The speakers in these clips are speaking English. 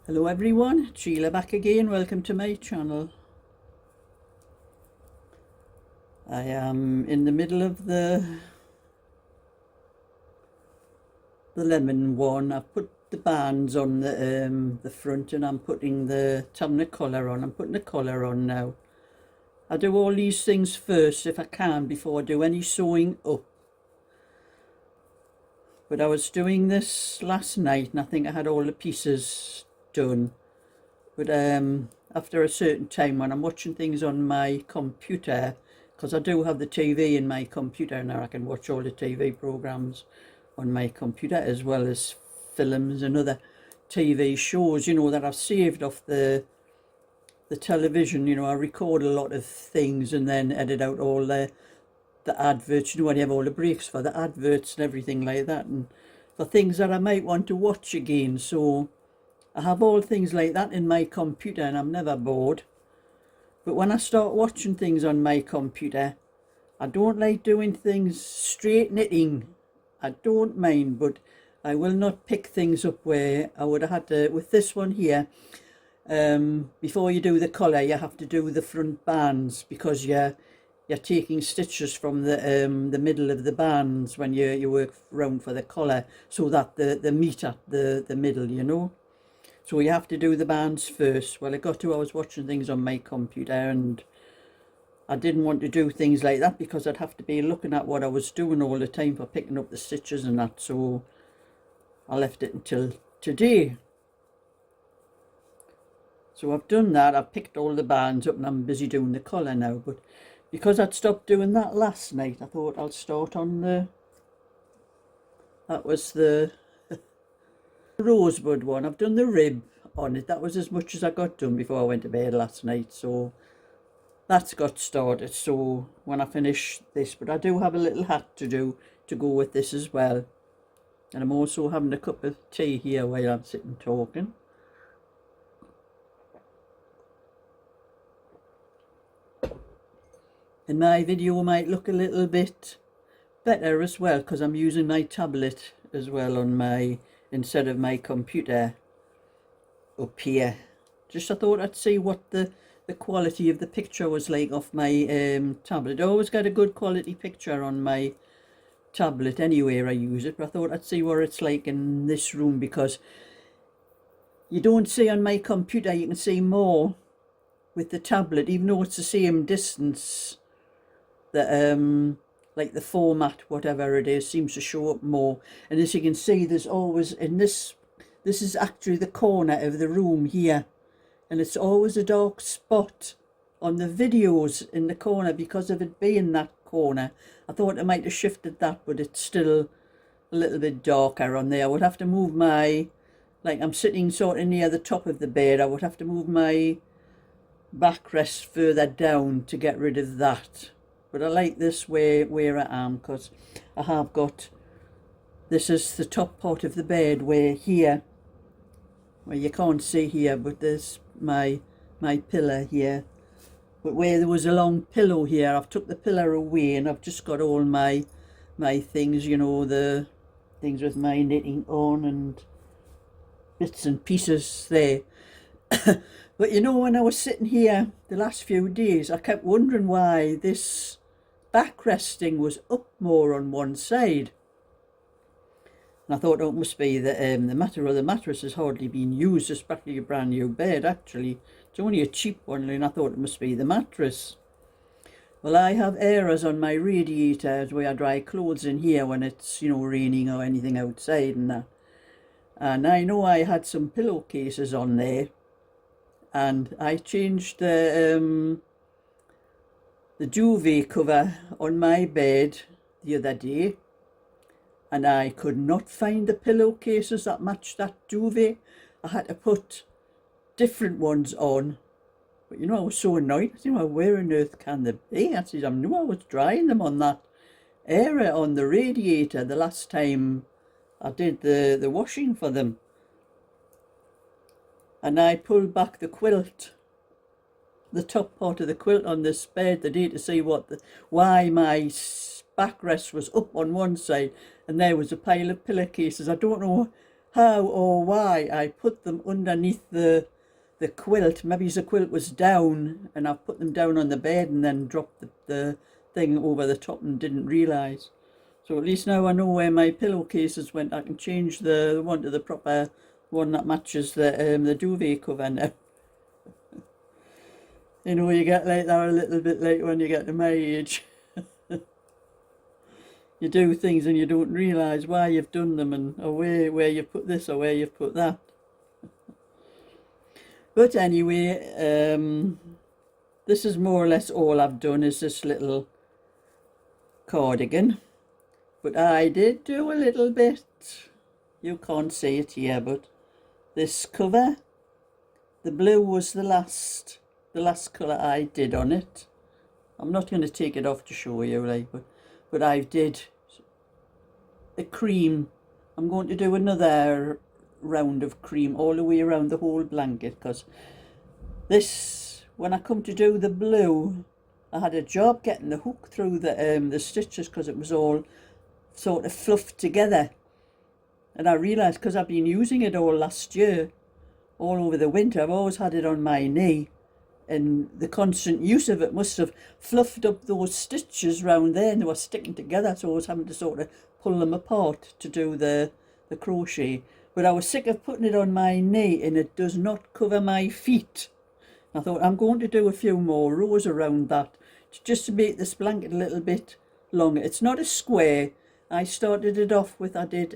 Hello everyone, Sheila back again. Welcome to my channel. I am in the middle of the lemon one. I've put the bands on the front, and I'm putting the collar on. I'm putting the collar on now. I do all these things first if I can before I do any sewing up. But I was doing this last night and I think I had all the pieces done. But after a certain time, when I'm watching things on my computer, because I do have the TV in my computer now, I can watch all the TV programs on my computer, as well as films and other TV shows, you know, that I've saved off the television. You know, I record a lot of things and then edit out all the adverts, you know, when you have all the breaks for the adverts and everything like that, and for things that I might want to watch again. So I have all things like that in my computer and I'm never bored. But when I start watching things on my computer, I don't like doing things straight knitting. I don't mind, but I will not pick things up where I would have had to, with this one here, before you do the collar, you have to do the front bands, because you're taking stitches from the middle of the bands when you work round for the collar, so that the meet at the middle, you know. So you have to do the bands first. Well, I was watching things on my computer and I didn't want to do things like that because I'd have to be looking at what I was doing all the time for picking up the stitches and that. So I left it until today. So I've done that. I've picked all the bands up and I'm busy doing the collar now. But because I'd stopped doing that last night, I thought I'll start on that was the rosebud one. I've done the rib on it. That was as much as I got done before I went to bed last night, so that's got started. So when I finish this, but I do have a little hat to do to go with this as well, and I'm also having a cup of tea here while I'm sitting talking. And my video might look a little bit better as well because I'm using my tablet as well on my, instead of my computer up here. Just I thought I'd see what the quality of the picture was like off my tablet. I always get a good quality picture on my tablet anywhere I use it, but I thought I'd see what it's like in this room, because you don't see on my computer, you can see more with the tablet, even though it's the same distance. The like the format, whatever it is, seems to show up more. And as you can see, there's always, in this is actually the corner of the room here, and it's always a dark spot on the videos in the corner because of it being that corner. I thought I might have shifted that, but it's still a little bit darker on there. I would have to move my, like I'm sitting sort of near the top of the bed, I would have to move my backrest further down to get rid of that. But I like this where I am, because I have got, this is the top part of the bed, where here, well, you can't see here, but there's my pillow here. But where there was a long pillow here, I've took the pillow away and I've just got all my things, you know, the things with my knitting on and bits and pieces there. But you know, when I was sitting here the last few days, I kept wondering why this backresting was up more on one side. And I thought, oh, it must be that the mattress has hardly been used, especially a brand new bed. Actually, it's only a cheap one, and I thought it must be the mattress. Well, I have errors on my radiators where I dry clothes in here when it's, you know, raining or anything outside and that. And I know I had some pillowcases on there, and I changed the duvet cover on my bed the other day, and I could not find the pillowcases that matched that duvet. I had to put different ones on. But you know, I was so annoyed. I said, well, where on earth can they be? I said, I knew I was drying them on that area on the radiator the last time I did the washing for them. And I pulled back the quilt, the top part of the quilt on this bed today, to see why my backrest was up on one side and there was a pile of pillowcases. I don't know how or why I put them underneath the quilt. Maybe the quilt was down and I've put them down on the bed and then dropped the thing over the top and didn't realise. So at least now I know where my pillowcases went. I can change the one to the proper one that matches the duvet cover now. You know, you get like that a little bit later when you get to my age. You do things and you don't realise why you've done them, and or where you've put this or where you've put that. But anyway, this is more or less all I've done is this little cardigan. But I did do a little bit. You can't see it here, but this cover, the blue was the last colour I did on it. I'm not going to take it off to show you, like, but I did a cream. I'm going to do another round of cream all the way around the whole blanket, because this, when I come to do the blue, I had a job getting the hook through the stitches because it was all sort of fluffed together. And I realised, because I've been using it all last year, all over the winter, I've always had it on my knee, and the constant use of it must have fluffed up those stitches round there, and they were sticking together, so I was having to sort of pull them apart to do the crochet. But I was sick of putting it on my knee and it does not cover my feet. I thought I'm going to do a few more rows around that just to make this blanket a little bit longer. It's not a square. I started it off with, I did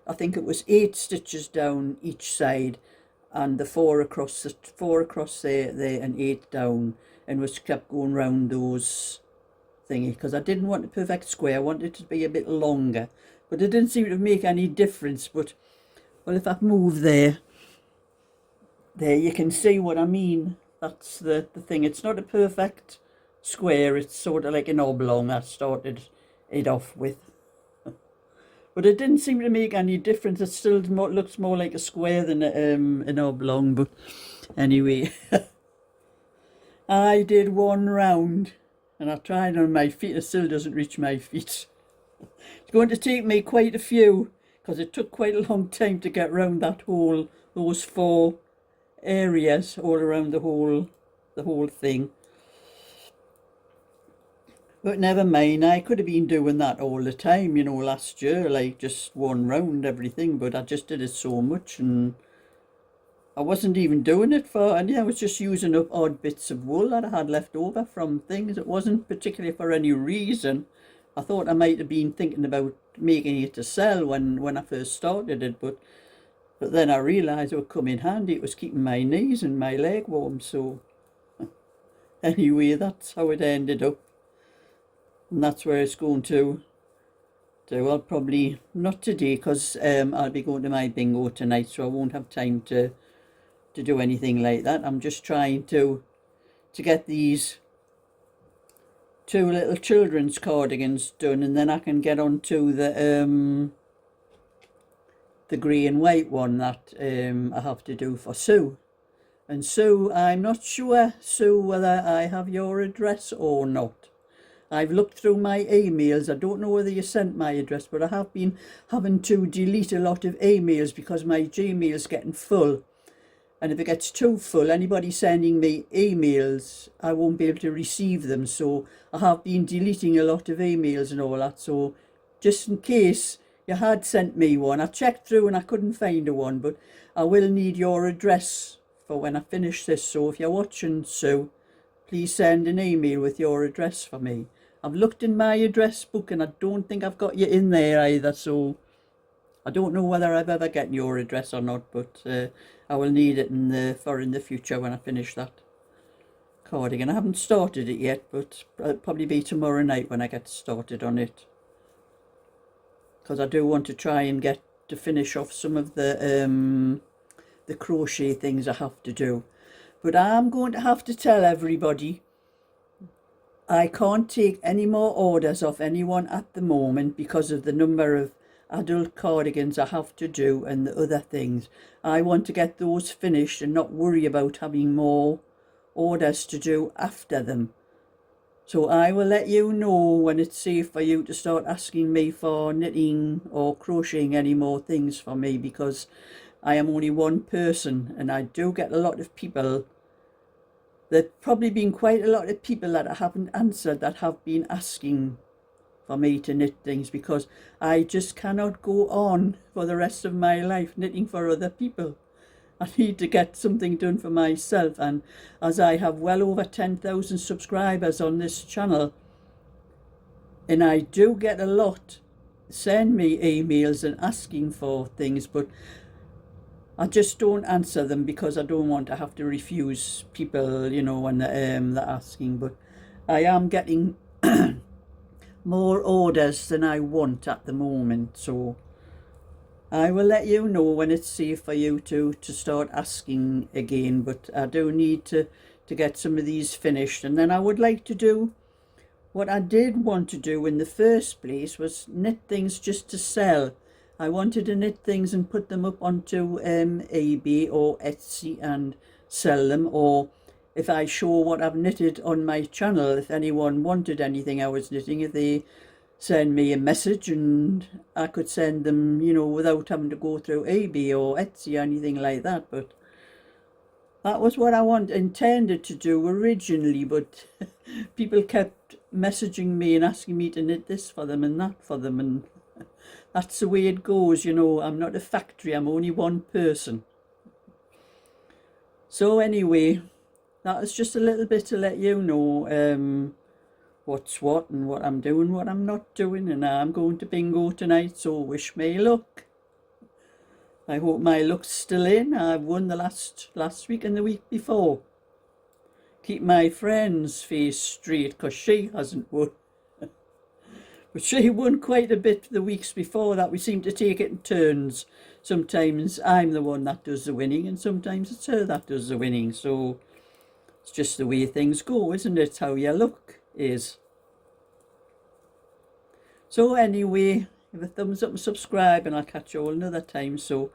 I think it was 8 stitches down each side, and the 4 across there and 8 down, and was kept going round those thingy, because I didn't want a perfect square. I wanted it to be a bit longer, but it didn't seem to make any difference. But well, if I move there you can see what I mean. That's the thing. It's not a perfect square, it's sort of like an oblong I started it off with. But it didn't seem to make any difference. It still looks more like a square than an oblong. But anyway, I did one round and I tried on my feet. It still doesn't reach my feet. It's going to take me quite a few, because it took quite a long time to get round those 4 areas all around the whole thing. But never mind, I could have been doing that all the time, you know, last year, like just one round everything, but I just did it so much and I wasn't even doing it and I was just using up odd bits of wool that I had left over from things. It wasn't particularly for any reason. I thought I might have been thinking about making it to sell when I first started it, but then I realised it would come in handy. It was keeping my knees and my leg warm, so anyway, that's how it ended up. And that's where it's going to do. I'll probably, not today, because I'll be going to my bingo tonight, so I won't have time to do anything like that. I'm just trying to get these 2 little children's cardigans done, and then I can get on to the grey and white one that I have to do for Sue. And Sue, I'm not sure, Sue, whether I have your address or not. I've looked through my emails. I don't know whether you sent my address, but I have been having to delete a lot of emails because my Gmail's getting full. And if it gets too full, anybody sending me emails, I won't be able to receive them. So I have been deleting a lot of emails and all that. So just in case you had sent me one, I checked through and I couldn't find a one, but I will need your address for when I finish this. So if you're watching, Sue, please send an email with your address for me. I've looked in my address book and I don't think I've got you in there either, so I don't know whether I've ever gotten your address or not, but I will need it in the future when I finish that cardigan. I haven't started it yet, but it'll probably be tomorrow night when I get started on it, because I do want to try and get to finish off some of the crochet things I have to do. But I'm going to have to tell everybody I can't take any more orders off anyone at the moment because of the number of adult cardigans I have to do and the other things. I want to get those finished and not worry about having more orders to do after them. So I will let you know when it's safe for you to start asking me for knitting or crocheting any more things for me, because I am only one person and I do get a lot of people. There's probably been quite a lot of people that I haven't answered that have been asking for me to knit things, because I just cannot go on for the rest of my life knitting for other people. I need to get something done for myself, and as I have well over 10,000 subscribers on this channel, and I do get a lot send me emails and asking for things, but I just don't answer them because I don't want to have to refuse people, you know, when they're asking. But I am getting more orders than I want at the moment, so I will let you know when it's safe for you to start asking again. But I do need to get some of these finished, and then I would like to do what I did want to do in the first place, was knit things just to sell. I wanted to knit things and put them up onto eBay or Etsy and sell them, or if I show what I've knitted on my channel, if anyone wanted anything I was knitting, if they send me a message and I could send them, you know, without having to go through eBay or Etsy or anything like that. But that was what I intended to do originally, but people kept messaging me and asking me to knit this for them and that for them, and that's the way it goes, you know. I'm not a factory, I'm only one person. So anyway, that was just a little bit to let you know what's what and what I'm doing, what I'm not doing, and I'm going to bingo tonight, so wish me luck. I hope my luck's still in. I've won the last week and the week before. Keep my friend's face straight, because she hasn't won. But she won quite a bit the weeks before that. We seem to take it in turns. Sometimes I'm the one that does the winning, and sometimes it's her that does the winning. So it's just the way things go, isn't it? How your luck is. So anyway, give a thumbs up and subscribe, and I'll catch you all another time. So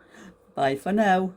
bye for now.